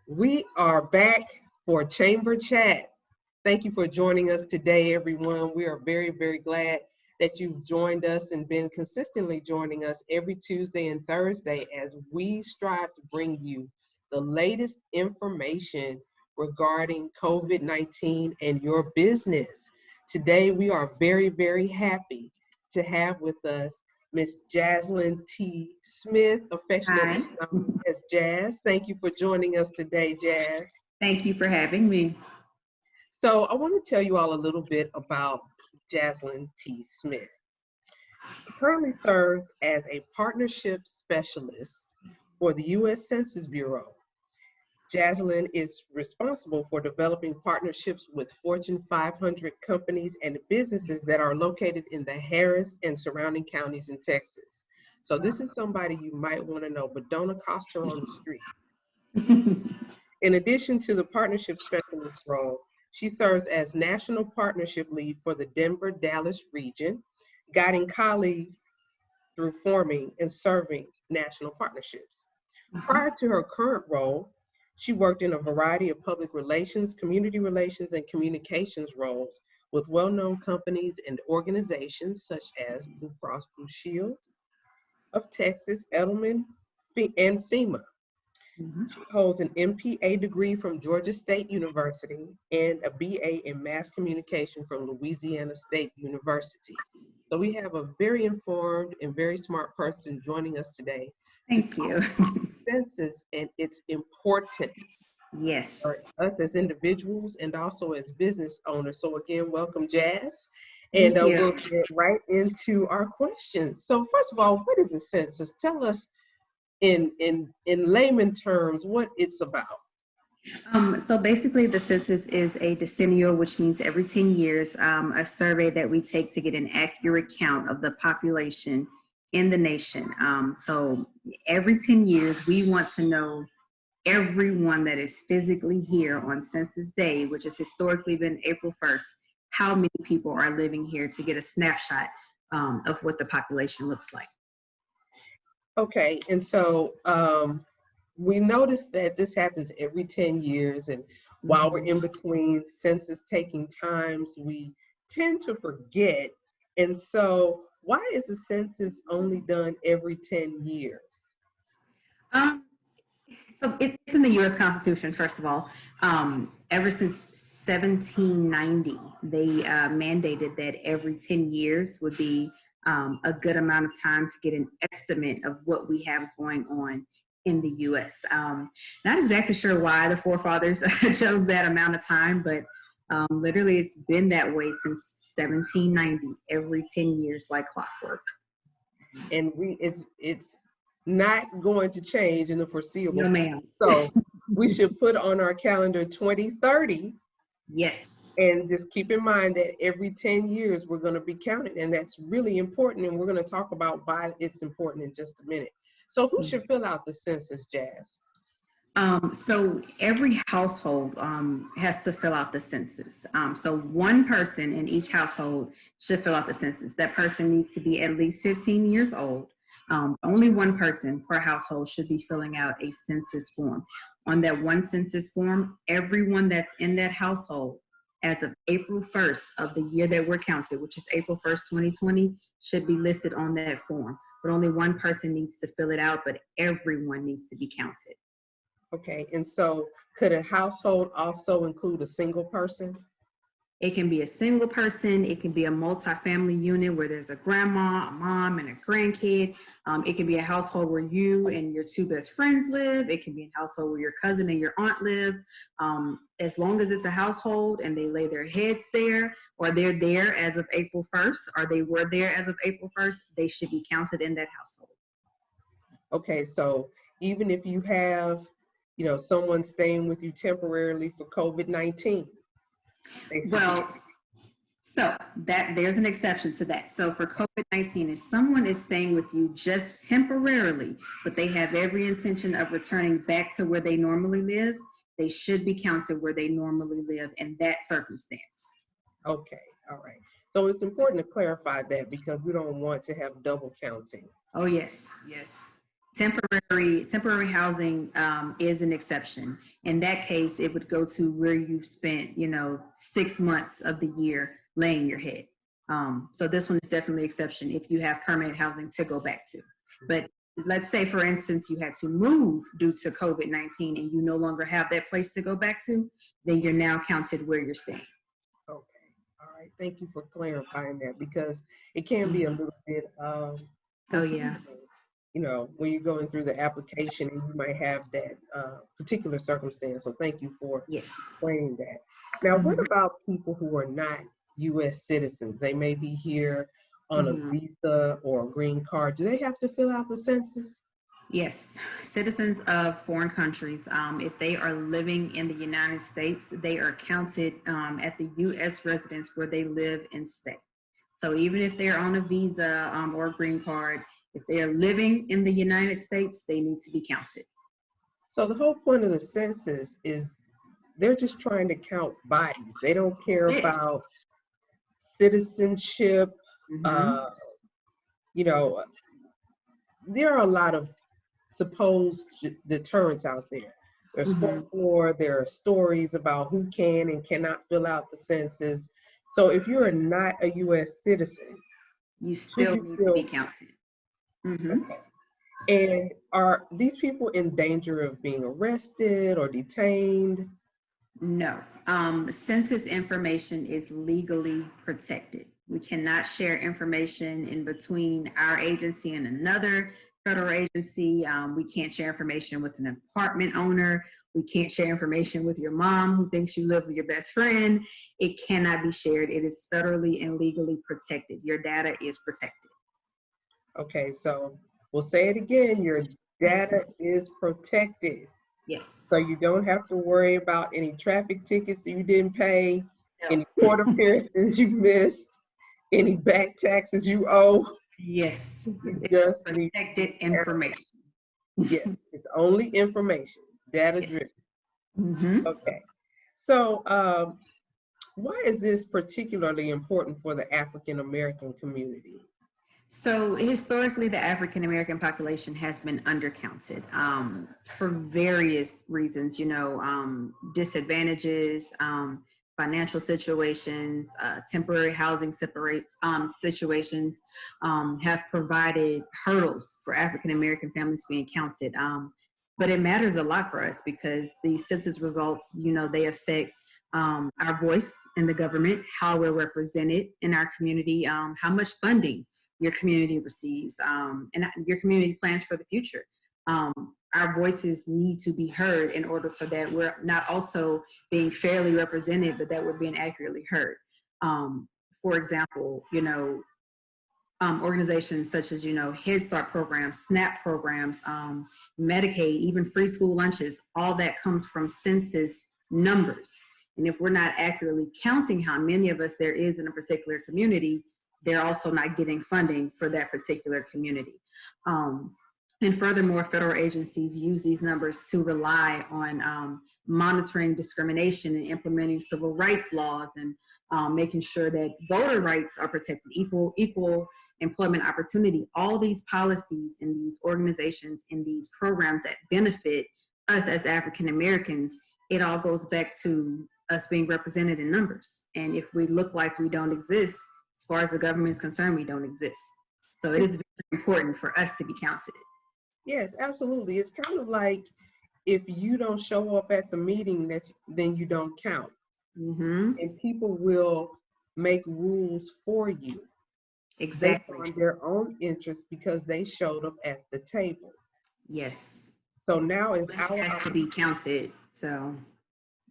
We are back for Chamber Chat. Thank you for joining us today, everyone. We are very, very glad that you've joined us and been consistently joining us every Tuesday and Thursday as we strive to bring you the latest information regarding COVID-19 and your business. Today, we are very, very happy to have with us Miss Jasalyn T. Smith, affectionately known as Jazz. Thank you for joining us today, Jazz. Thank you for having me. So I want to tell you all a little bit about Jasalyn T. Smith. She currently serves as a partnership specialist for the U.S. Census Bureau. Jasalyn is responsible for developing partnerships with Fortune 500 companies and businesses that are located in the Harris and surrounding counties in Texas. So this is somebody you might want to know, but don't accost her on the street. In addition to the partnership specialist role, she serves as National Partnership Lead for the Denver-Dallas region, guiding colleagues through forming and serving national partnerships. Prior to her current role, she worked in a variety of public relations, community relations, and communications roles with well-known companies and organizations such as Blue Cross Blue Shield of Texas, Edelman, and FEMA. She holds an MPA degree from Georgia State University and a BA in Mass Communication from Louisiana State University. So we have a very informed and very smart person joining us today. Thank you. Census and its importance. Yes. For us as individuals and also as business owners. So again, welcome, Jazz. And we'll get right into our questions. So first of all, what is a census? Tell us in layman terms what it's about. So basically the census is a decennial, which means every 10 years, a survey that we take to get an accurate count of the population in the nation. So every 10 years, we want to know everyone that is physically here on Census Day, which has historically been April 1st, how many people are living here to get a snapshot of what the population looks like. Okay, and so we noticed that this happens every 10 years, and while we're in between census taking times, we tend to forget. And so why is the census only done every 10 years? So it's in the U.S. Constitution, first of all. Ever since 1790, they mandated that every 10 years would be a good amount of time to get an estimate of what we have going on in the U.S. Not exactly sure why the forefathers chose that amount of time, but literally it's been that way since 1790, every 10 years like clockwork. And it's not going to change in the foreseeable. No, ma'am. So we should put on our calendar 2030. Yes. And just keep in mind that every 10 years we're going to be counted, and that's really important. And we're going to talk about why it's important in just a minute. So who should fill out the census, Jazz? So every household has to fill out the census. So one person in each household should fill out the census. That person needs to be at least 15 years old. Only one person per household should be filling out a census form. On that one census form, everyone that's in that household as of April 1st of the year that we're counted, which is April 1st, 2020, should be listed on that form. But only one person needs to fill it out, but everyone needs to be counted. Okay, and so could a household also include a single person? It can be a single person. It can be a multi-family unit where there's a grandma, a mom, and a grandkid. It can be a household where you and your two best friends live. It can be a household where your cousin and your aunt live. As long as it's a household and they lay their heads there, or they're there as of April 1st, or they were there as of April 1st, they should be counted in that household. Okay, so even if you have, someone staying with you temporarily for COVID-19. Well, so there's an exception to that. So for COVID-19, if someone is staying with you just temporarily, but they have every intention of returning back to where they normally live, they should be counted where they normally live in that circumstance. Okay, all right. So it's important to clarify that because we don't want to have double counting. Oh, yes, yes. Temporary housing is an exception. In that case, it would go to where you've spent, 6 months of the year laying your head. So this one is definitely an exception if you have permanent housing to go back to. But let's say, for instance, you had to move due to COVID-19 and you no longer have that place to go back to, then you're now counted where you're staying. Okay. All right. Thank you for clarifying that, because it can be a little bit Oh, yeah. when you're going through the application and you might have that particular circumstance. So thank you for Yes. explaining that. Now, what about people who are not U.S. citizens? They may be here on a visa or a green card. Do they have to fill out the census? Yes, citizens of foreign countries, if they are living in the United States, they are counted at the U.S. residence where they live and stay. So even if they're on a visa or a green card, if they are living in the United States, they need to be counted. So the whole point of the census is they're just trying to count bodies. They don't care about citizenship. There are a lot of supposed deterrents out there. There's folklore, there are stories about who can and cannot fill out the census. So if you're not a U.S. citizen, you still need to be counted. Okay. And are these people in danger of being arrested or detained? No. Census information is legally protected. We cannot share information in between our agency and another federal agency. We can't share information with an apartment owner. We can't share information with your mom who thinks you live with your best friend. It cannot be shared. It is federally and legally protected. Your data is protected. Okay, so we'll say it again. Your data is protected. Yes. So you don't have to worry about any traffic tickets you didn't pay, any court appearances you missed, any back taxes you owe. Yes. Just protected information. Yes, it's only information, data driven. Okay. So why is this particularly important for the African American community? So historically, the African American population has been undercounted for various reasons, disadvantages, financial situations, temporary housing situations have provided hurdles for African American families being counted. But it matters a lot for us because the census results, they affect our voice in the government, how we're represented in our community, how much funding your community receives, and your community plans for the future. Our voices need to be heard in order so that we're not also being fairly represented, but that we're being accurately heard. For example, organizations such as, Head Start programs, SNAP programs, Medicaid, even free school lunches, all that comes from census numbers. And if we're not accurately counting how many of us there is in a particular community, they're also not getting funding for that particular community. And furthermore, federal agencies use these numbers to rely on monitoring discrimination and implementing civil rights laws and making sure that voter rights are protected, equal employment opportunity. All these policies and these organizations and these programs that benefit us as African Americans, it all goes back to us being represented in numbers. And if we look like we don't exist, as far as the government is concerned, we don't exist. So it is very important for us to be counted. Yes, absolutely. It's kind of like if you don't show up at the meeting, then you don't count. And people will make rules for you. Exactly. Based on their own interests because they showed up at the table. Yes. So now it has to be counted. So.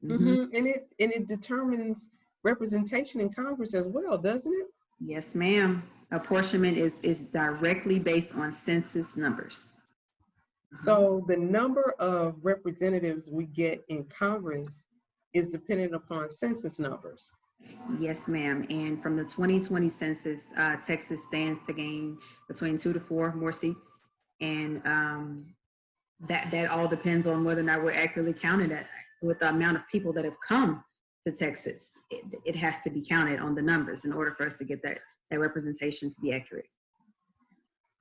And it determines representation in Congress as well, doesn't it? Yes, ma'am. Apportionment is directly based on census numbers. So the number of representatives we get in Congress is dependent upon census numbers. Yes, ma'am. And from the 2020 census, Texas stands to gain between 2 to 4 more seats. And that all depends on whether or not we're accurately counted with the amount of people that have come to Texas. It has to be counted on the numbers in order for us to get that representation to be accurate.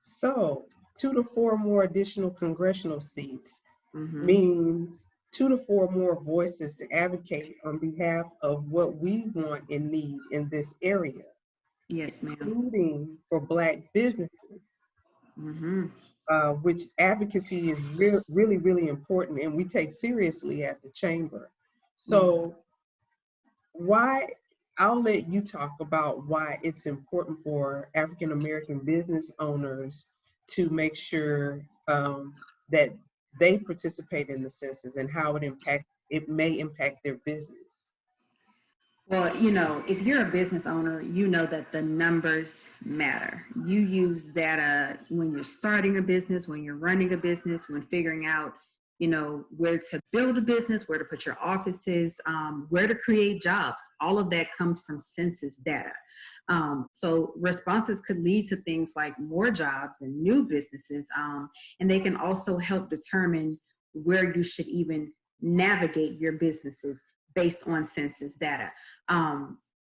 So 2 to 4 more additional congressional seats Mm-hmm. means 2 to 4 more voices to advocate on behalf of what we want and need in this area, Yes, ma'am. including for Black businesses, Mm-hmm. which advocacy is really, really important and we take seriously at the chamber. So why, I'll let you talk about why it's important for African American business owners to make sure that they participate in the census and how it may impact their business. Well, if you're a business owner, you know that the numbers matter. You use data when you're starting a business, when you're running a business, when figuring out, where to build a business, where to put your offices, where to create jobs. All of that comes from census data. So responses could lead to things like more jobs and new businesses, and they can also help determine where you should even navigate your businesses based on census data.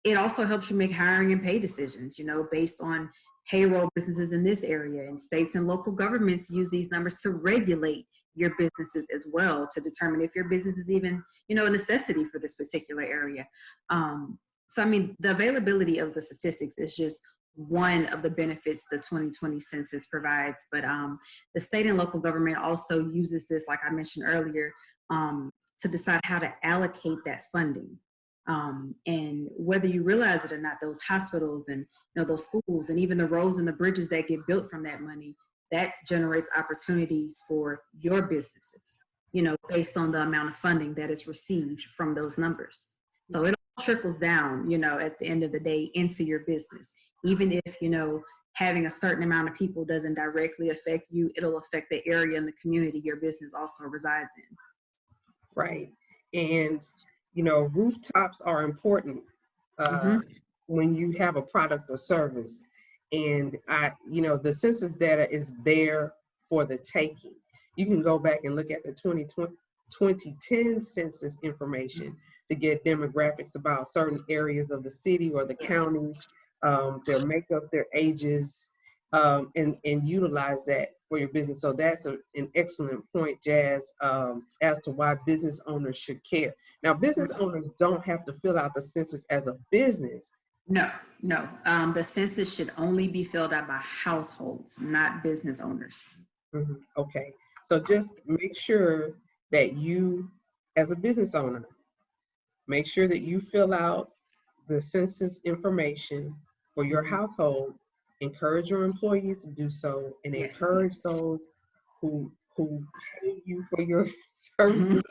It also helps you make hiring and pay decisions, based on payroll businesses in this area, and states and local governments use these numbers to regulate your businesses as well, to determine if your business is even, a necessity for this particular area. So, the availability of the statistics is just one of the benefits the 2020 census provides, but the state and local government also uses this, like I mentioned earlier, to decide how to allocate that funding. And whether you realize it or not, those hospitals and those schools and even the roads and the bridges that get built from that money, that generates opportunities for your businesses, based on the amount of funding that is received from those numbers. So it all trickles down, at the end of the day into your business. Even if, having a certain amount of people doesn't directly affect you, it'll affect the area and the community your business also resides in. Right. And, rooftops are important when you have a product or service. And the census data is there for the taking. You can go back and look at the 2010 census information to get demographics about certain areas of the city or the county, their makeup, their ages, and utilize that for your business. So that's an excellent point, Jazz, as to why business owners should care. Now, business owners don't have to fill out the census as a business. No. The census should only be filled out by households, not business owners. Mm-hmm. Okay. So just make sure that you, as a business owner, make sure that you fill out the census information for your household. Encourage your employees to do so, and encourage those who pay you for your services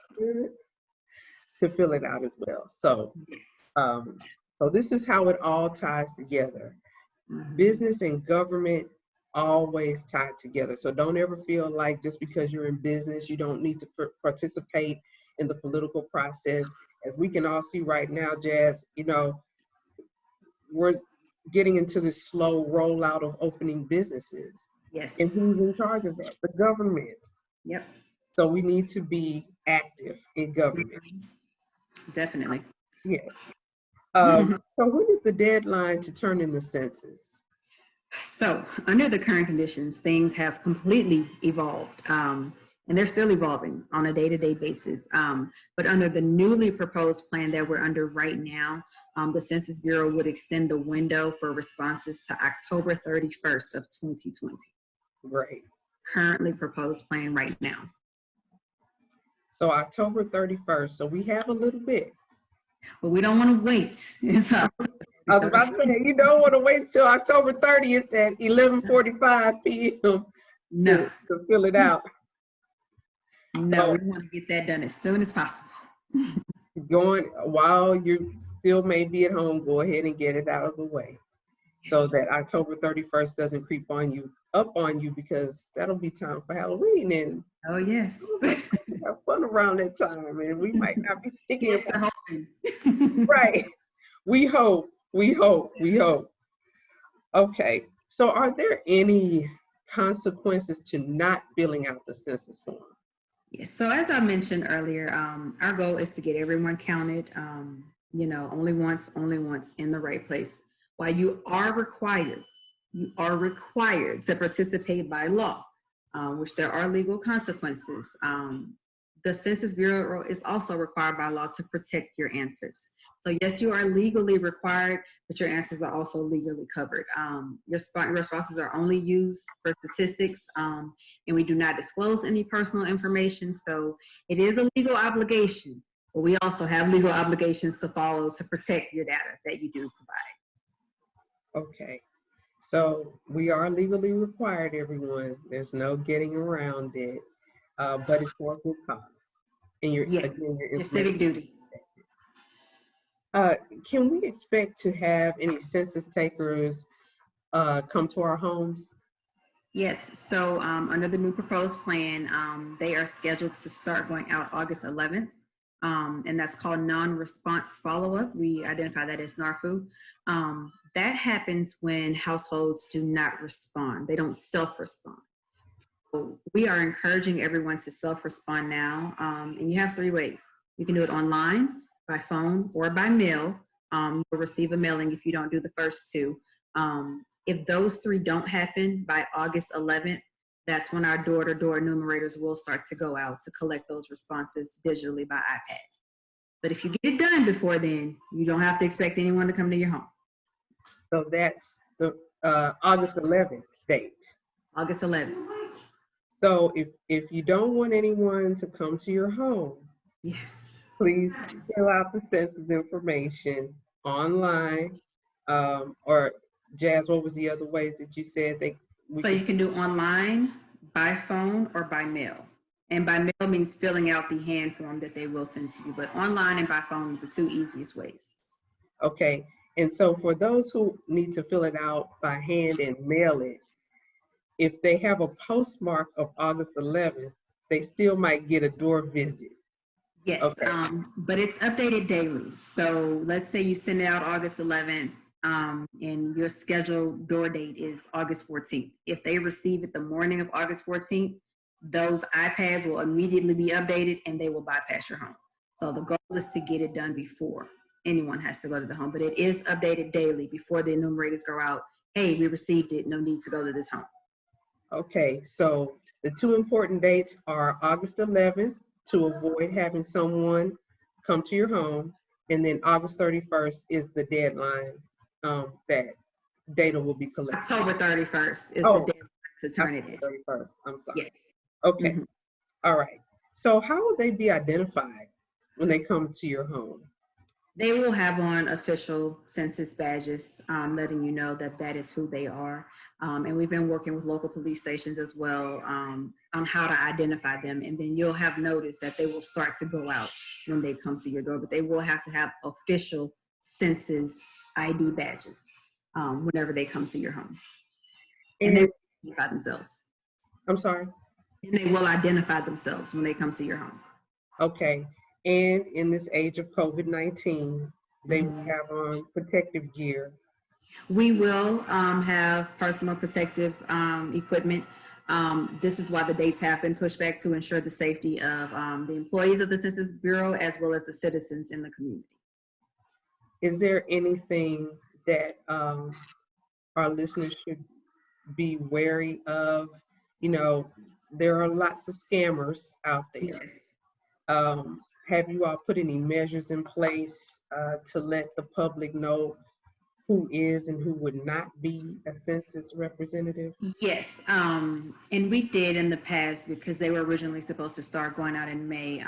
to fill it out as well. So, so this is how it all ties together. Business and government always tied together. So don't ever feel like just because you're in business, you don't need to participate in the political process. As we can all see right now, Jazz, we're getting into this slow rollout of opening businesses. Yes. And who's in charge of that? The government. Yep. So we need to be active in government. Definitely. Yes. So when is the deadline to turn in the census? So under the current conditions, things have completely evolved. And they're still evolving on a day-to-day basis. But under the newly proposed plan that we're under right now, the Census Bureau would extend the window for responses to October 31st of 2020. Right. Currently proposed plan right now. So October 31st. So we have a little bit. But we don't want to wait. I was about to say, you don't want to wait till October 30th at 11:45 p.m. to fill it out. No, we want to get that done as soon as possible. While you still may be at home, go ahead and get it out of the way so that October 31st doesn't creep up on you, because that'll be time for Halloween. And oh, yes. have fun around that time, and we might not be thinking about it. Right. We hope. Okay. So are there any consequences to not filling out the census form? Yes. So as I mentioned earlier, our goal is to get everyone counted, only once in the right place. While you are required to participate by law which there are legal consequences. The Census Bureau is also required by law to protect your answers. So yes, you are legally required, but your answers are also legally covered. Your responses are only used for statistics, and we do not disclose any personal information. So it is a legal obligation, but we also have legal obligations to follow to protect your data that you do provide. Okay. So we are legally required, everyone. There's no getting around it, but it's for a good cause. And Yes, again, your civic duty. Can we expect to have any census takers come to our homes? Yes, so under the new proposed plan, they are scheduled to start going out August 11th, and that's called non-response follow-up. We identify that as NARFU. That happens when households do not respond. They don't self-respond. So we are encouraging everyone to self-respond now, and you have 3 ways. You can do it online, by phone, or by mail. You'll receive a mailing if you don't do the first 2. If those 3 don't happen by August 11th, that's when our door-to-door enumerators will start to go out to collect those responses digitally by iPad. But if you get it done before then, you don't have to expect anyone to come to your home. So that's the August 11th date. August 11th. So if you don't want anyone to come to your home, Yes. please fill out the census information online, or Jazz, what was the other ways that you said So you can do online, by phone, or by mail. And by mail means filling out the hand form that they will send to you, but online and by phone are the 2 easiest ways. Okay, and so for those who need to fill it out by hand and mail it, if they have a postmark of August 11th, they still might get a door visit. Yes, Okay. But it's updated daily. So let's say you send it out August 11th, and your scheduled door date is August 14th. If they receive it the morning of August 14th, those iPads will immediately be updated and they will bypass your home. So the goal is to get it done before anyone has to go to the home, but it is updated daily before the enumerators go out. Hey, we received it, no need to go to this home. Okay, so the 2 important dates are August 11th to avoid having someone come to your home, and then August 31st is the deadline that data will be collected. October 31st is the deadline to turn it in. 31st, I'm sorry. Yes. Okay, all right. So how will they be identified when they come to your home? They will have on official census badges, letting you know that that is who they are. And we've been working with local police stations as well on how to identify them. And then you'll have notice that they will start to go out when they come to your door, but they will have to have official census ID badges whenever they come to your home. And they will identify themselves. I'm sorry? And they will identify themselves when they come to your home. Okay. And in this age of COVID-19, they will have on protective gear. We will have personal protective equipment. This is why the dates have been pushed back to ensure the safety of the employees of the Census Bureau as well as the citizens in the community. Is there anything that our listeners should be wary of? You know, there are lots of scammers out there. Yes. Have you all put any measures in place to let the public know who is and who would not be a census representative? Yes, and we did in the past because they were originally supposed to start going out in May.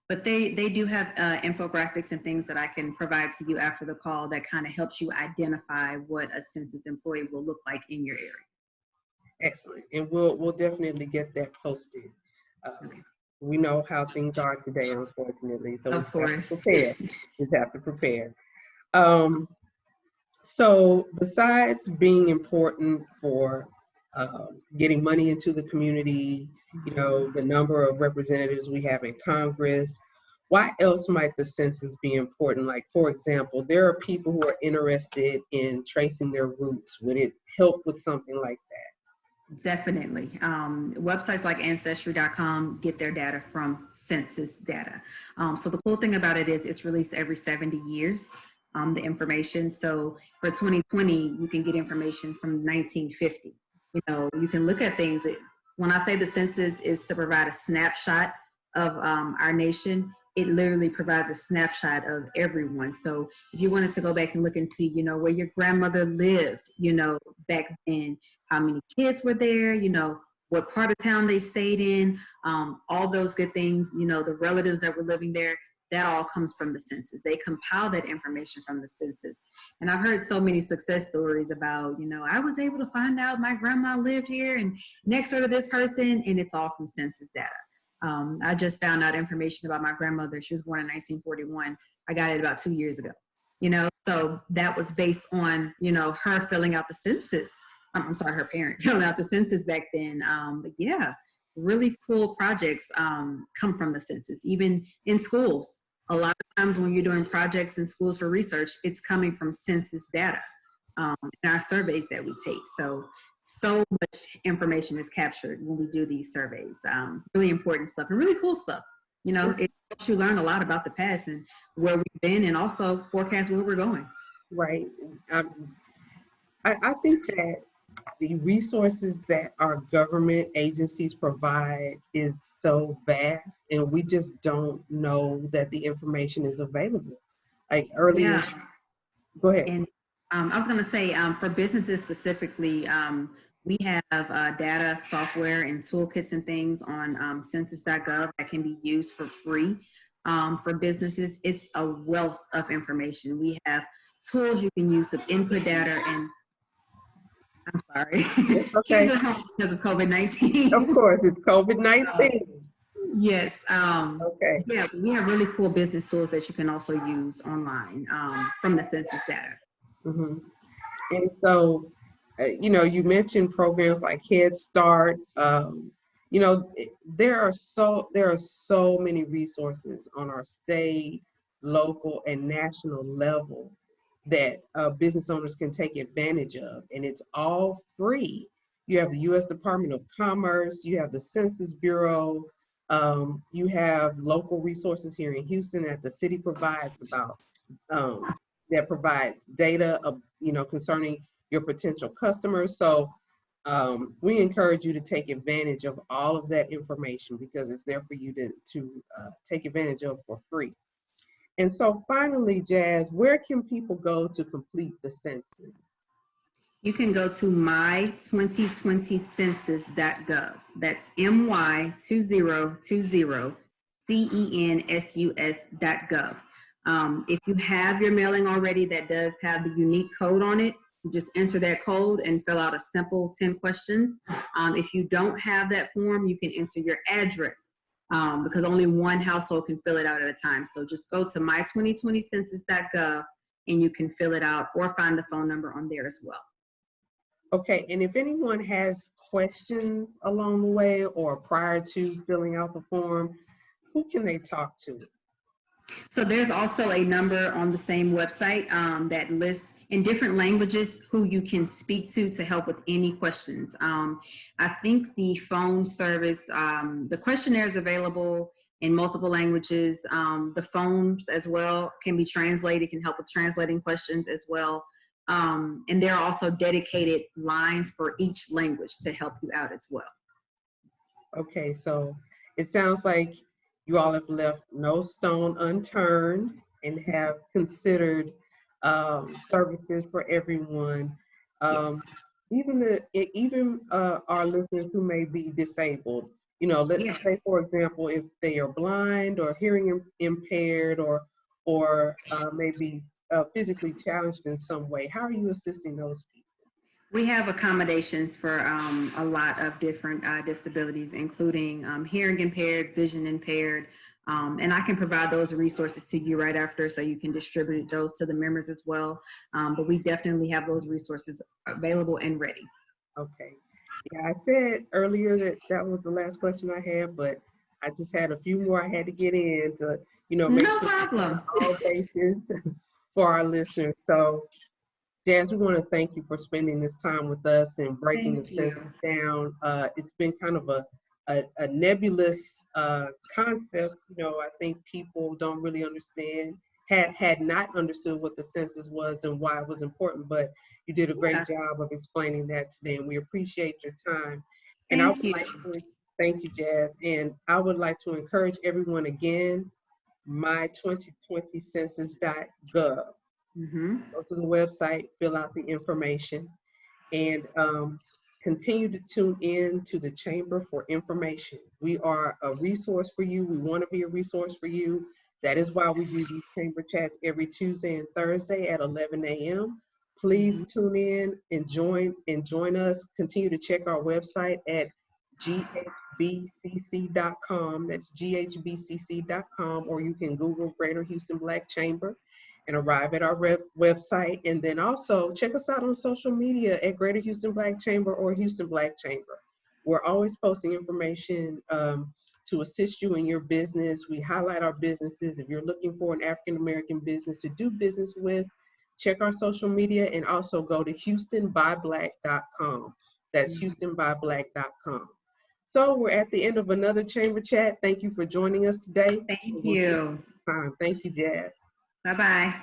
But they do have infographics and things that I can provide to you after the call that kind of helps you identify what a census employee will look like in your area. Excellent, and we'll definitely get that posted. We know how things are today, unfortunately, so we just have to prepare. Just have to prepare. So besides being important for getting money into the community, you know, the number of representatives we have in Congress, why else might the census be important? Like, for example, there are people who are interested in tracing their roots. Would it help with something like that? Definitely. Websites like ancestrycom get their data from census data. So the cool thing about it is it's released every 70 years, the information. So for 2020, you can get information from 1950. You know, you can look at things When I say the census is to provide a snapshot of our nation, it literally provides a snapshot of everyone. So if you wanted to go back and look and see, where your grandmother lived, back then, how many kids were there, what part of town they stayed in, all those good things, the relatives that were living there, that all comes from the census. They compile that information from the census. And I've heard so many success stories about, I was able to find out my grandma lived here and next door to this person, and it's all from census data. I just found out information about my grandmother. She was born in 1941. I got it about 2 years ago, so that was based on, her filling out the census. I'm sorry, her parent filling out the census back then. But yeah, really cool projects come from the census, even in schools. A lot of times when you're doing projects in schools for research, it's coming from census data in our surveys that we take. So much information is captured when we do these surveys. Really important stuff and really cool stuff. It helps you learn a lot about the past and where we've been, and also forecast where we're going. Right. I think that the resources that our government agencies provide is so vast, and we just don't know that the information is available. Like earlier, Yeah. Go ahead. And I was going to say, for businesses specifically, we have data, software, and toolkits and things on census.gov that can be used for free for businesses. It's a wealth of information. We have tools you can use to input data, and I'm sorry, Okay. kids are home because of COVID-19. Of course, it's COVID-19. Yes. Okay. Yeah, we have really cool business tools that you can also use online from the census data. Mm-hmm. And so, you mentioned programs like Head Start. There are so many resources on our state, local, and national level that business owners can take advantage of, and it's all free. You have the U.S. Department of Commerce, you have the Census Bureau, you have local resources here in Houston that the city provides about that provides data of, concerning your potential customers. So we encourage you to take advantage of all of that information because it's there for you to take advantage of for free. And so finally, Jazz, where can people go to complete the census? You can go to my2020census.gov. That's my2020census.gov. If you have your mailing already that does have the unique code on it, you just enter that code and fill out a simple 10 questions. If you don't have that form, you can enter your address because only one household can fill it out at a time. So just go to my2020census.gov and you can fill it out or find the phone number on there as well. Okay, and if anyone has questions along the way or prior to filling out the form, who can they talk to? So there's also a number on the same website that lists in different languages who you can speak to help with any questions. I think the phone service, the questionnaire is available in multiple languages. The phones as well can be translated, can help with translating questions as well. And there are also dedicated lines for each language to help you out as well. Okay, so it sounds like you all have left no stone unturned and have considered services for everyone. Yes. Even our listeners who may be disabled. Let's say, for example, if they are blind or hearing impaired or maybe physically challenged in some way. How are you assisting those people? We have accommodations for a lot of different disabilities, including hearing impaired, vision impaired, and I can provide those resources to you right after so you can distribute those to the members as well. But we definitely have those resources available and ready. Okay. Yeah, I said earlier that was the last question I had, but I just had a few more I had to get in to, make no problem. all bases for our listeners. So, Jazz, we want to thank you for spending this time with us and breaking the census down. It's been kind of a nebulous concept. I think people don't really understand, had not understood what the census was and why it was important, but you did a great job of explaining that today, and we appreciate your time. And I Thank would you. like to thank you, Jazz. And I would like to encourage everyone again, my2020 census.gov. Mm-hmm. Go to the website, fill out the information, and continue to tune in to the Chamber for information. We are a resource for you. We want to be a resource for you. That is why we do these Chamber chats every Tuesday and Thursday at 11 a.m. Please tune in and join us. Continue to check our website at ghbcc.com. That's ghbcc.com, or you can Google Greater Houston Black Chamber and arrive at our website. And then also check us out on social media at Greater Houston Black Chamber or Houston Black Chamber. We're always posting information to assist you in your business. We highlight our businesses. If you're looking for an African-American business to do business with, check our social media, and also go to houstonbyblack.com. That's houstonbyblack.com. So we're at the end of another Chamber Chat. Thank you for joining us today. Thank We'll see you you. next time. Thank you, Jazz. Bye-bye.